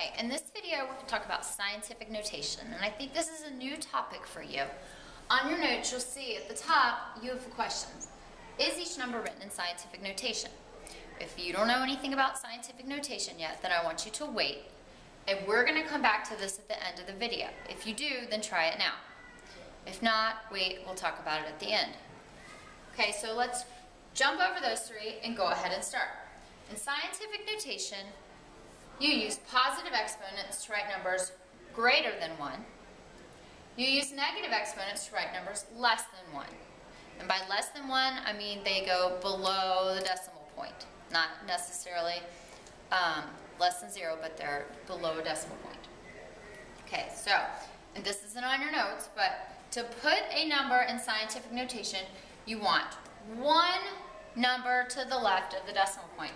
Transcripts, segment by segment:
Okay, in this video we're going to talk about scientific notation, and I think this is a new topic for you. On your notes you'll see at the top you have questions. Is each number written in scientific notation? If you don't know anything about scientific notation yet, then I want you to wait, and we're going to come back to this at the end of the video. If you do, then try it now. If not, wait, we'll talk about it at the end. Okay, so let's jump over those three and go ahead and start. In scientific notation, you use positive exponents to write numbers greater than 1. You use negative exponents to write numbers less than 1. And by less than 1, I mean they go below the decimal point. Not necessarily less than 0, but they're below a decimal point. Okay, so, and this isn't on your notes, but to put a number in scientific notation, you want one number to the left of the decimal point.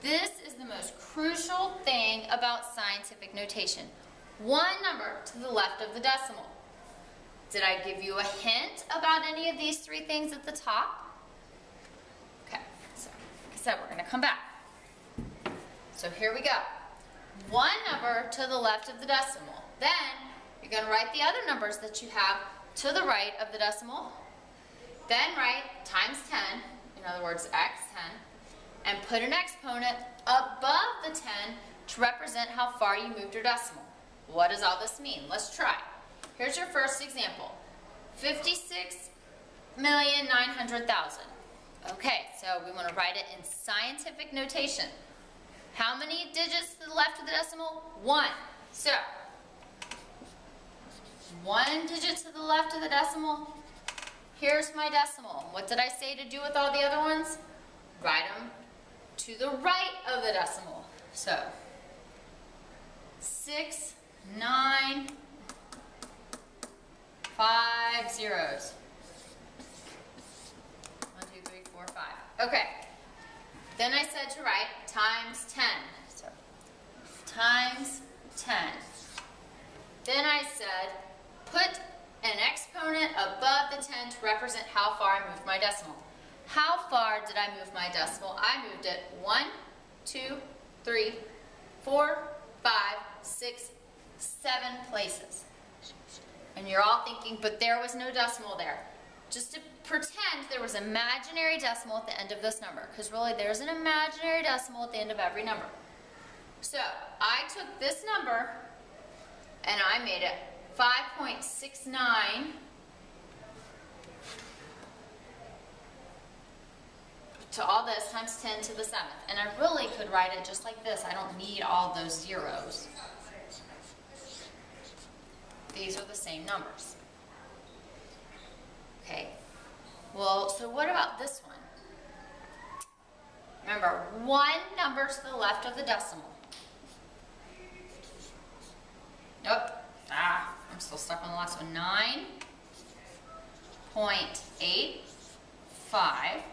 This is the most crucial thing about scientific notation. One number to the left of the decimal. Did I give you a hint about any of these three things at the top? Okay, so like I said, we're going to come back. So here we go. One number to the left of the decimal. Then you're going to write the other numbers that you have to the right of the decimal. Then write times 10, in other words, x, 10. And put an exponent above the 10 to represent how far you moved your decimal. What does all this mean? Let's try. Here's your first example. 56,900,000. Okay, so we want to write it in scientific notation. How many digits to the left of the decimal? 1. So, 1 digit to the left of the decimal. Here's my decimal. What did I say to do with all the other ones? Write them to the right of the decimal. So, 6, 9, 5 zeros. 1, 2, 3, 4, 5. Okay. Then I said to write times 10. So, times 10. Then I said put an exponent above the 10 to represent how far I moved my decimal. How far did I move my decimal? I moved it 1, 2, 3, 4, 5, 6, 7 places. And you're all thinking, but there was no decimal there. Just to pretend there was an imaginary decimal at the end of this number, because really there's an imaginary decimal at the end of every number. So I took this number and I made it 5.69 to all this times 10 to the 7th. And I really could write it just like this. I don't need all those zeros. These are the same numbers. Okay. Well, so what about this one? Remember, one number to the left of the decimal. Nope. I'm still stuck on the last one. 9.85.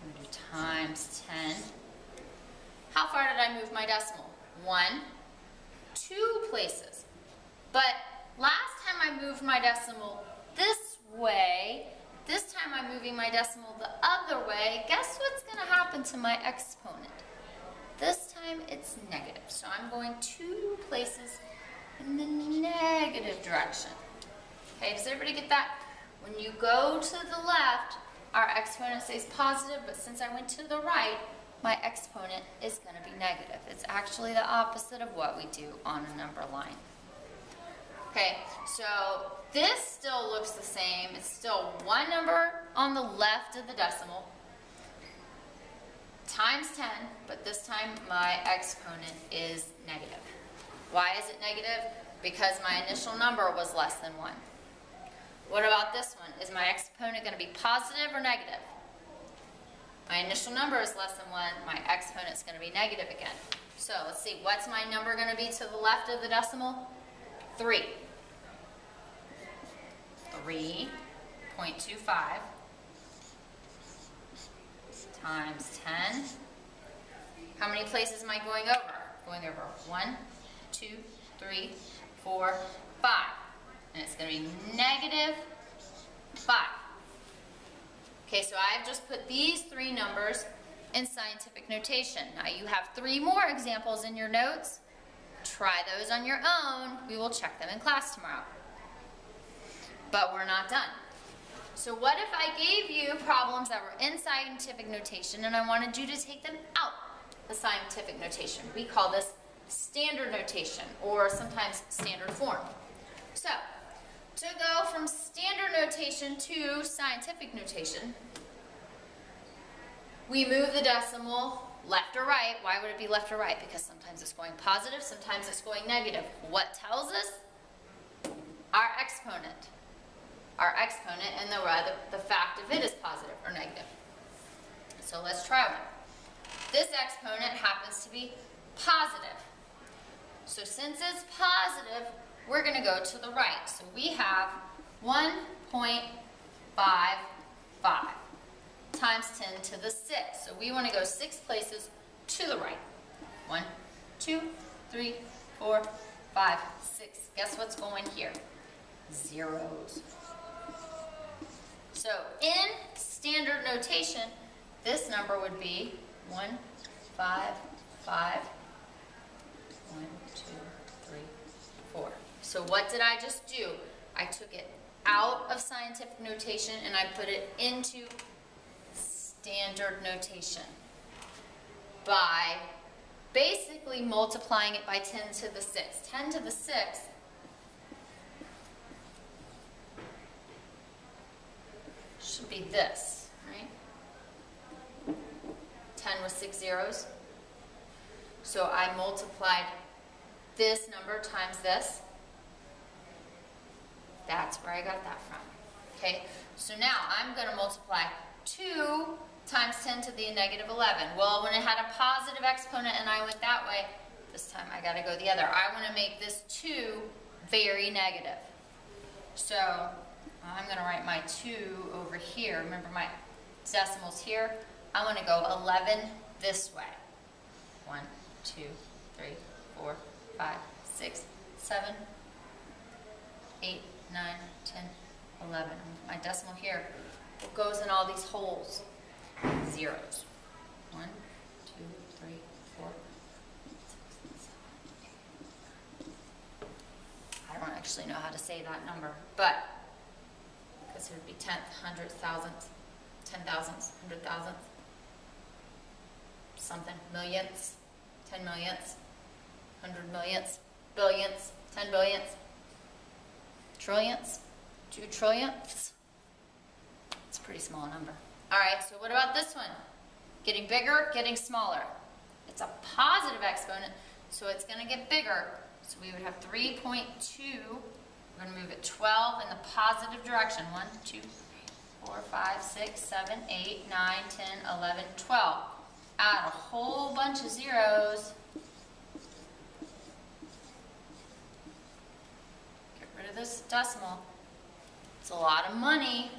I'm going to do times 10. How far did I move my decimal? 1, 2 places. But last time I moved my decimal this way, this time I'm moving my decimal the other way. Guess what's going to happen to my exponent? This time it's negative. So I'm going 2 places in the negative direction. Okay, does everybody get that? When you go to the left, our exponent stays positive, but since I went to the right, my exponent is going to be negative. It's actually the opposite of what we do on a number line. Okay, so this still looks the same. It's still one number on the left of the decimal times 10, but this time my exponent is negative. Why is it negative? Because my initial number was less than 1. What about this one? Is my exponent going to be positive or negative? My initial number is less than 1. My exponent is going to be negative again. So let's see, what's my number going to be to the left of the decimal? 3. 3.25 times 10. How many places am I going over? Going over 1, 2, 3, 4, 5. And it's going to be negative 5. Okay, so I've just put these three numbers in scientific notation. Now you have 3 more examples in your notes. Try those on your own. We will check them in class tomorrow. But we're not done. So what if I gave you problems that were in scientific notation and I wanted you to take them out of scientific notation? We call this standard notation, or sometimes standard form. So, to go from standard notation to scientific notation, we move the decimal left or right. Why would it be left or right? Because sometimes it's going positive, sometimes it's going negative. What tells us? Our exponent. Our exponent and the fact if it is positive or negative. So let's try one. This exponent happens to be positive. So since it's positive, we're going to go to the right. So we have 1.55 times 10 to the 6. So we want to go 6 places to the right. 1, 2, 3, 4, 5, 6. Guess what's going here? Zeros. So in standard notation, this number would be 1, 5, 5, 1, 2, 3, 4. So what did I just do? I took it out of scientific notation and I put it into standard notation by basically multiplying it by 10 to the 6. 10 to the 6 should be this, right? 10 with 6 zeros. So I multiplied this number times this. That's where I got that from. Okay, so now I'm going to multiply 2 times 10 to the negative 11. Well, when it had a positive exponent and I went that way, this time I got to go the other. I want to make this 2 very negative. So I'm going to write my 2 over here. Remember my decimals here? I want to go 11 this way. 1, 2, 3, 4, 5, 6, 7, 8, 9, 10, 11. My decimal here goes in all these holes. Zeros. 1, 2, 3, 4, 6, 7, 8. I don't actually know how to say that number, but because it would be tenth, hundredth, thousandth, 10,000ths, 100,000ths, something, millionths, 10 millionths, 100 millionths, billionths, 10 billionths, trillionths, 2 trillionths. It's a pretty small number. All right, so what about this one? Getting bigger, getting smaller. It's a positive exponent, so it's going to get bigger. So we would have 3.2. We're going to move it 12 in the positive direction. 1, 2, 3, 4, 5, 6, 7, 8, 9, 10, 11, 12. Add a whole bunch of zeros. Get rid of this decimal. It's a lot of money.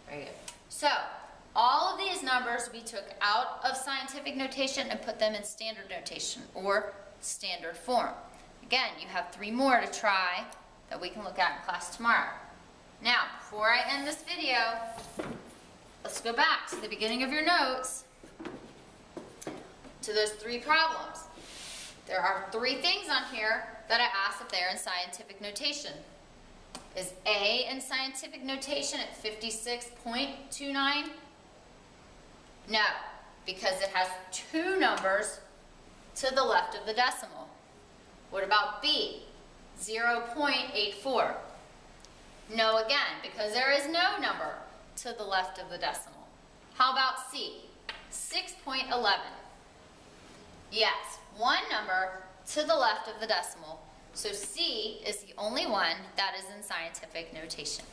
Very good. So, all of these numbers we took out of scientific notation and put them in standard notation, or standard form. Again, you have 3 more to try that we can look at in class tomorrow. Now, before I end this video, let's go back to the beginning of your notes to those 3 problems. There are 3 things on here that I asked if they're in scientific notation. Is A in scientific notation at 56.29? No, because it has 2 numbers to the left of the decimal. What about B? 0.84. No again, because there is no number to the left of the decimal. How about C? 6.11. Yes, 1 number to the left of the decimal. So C is the only one that is in scientific notation.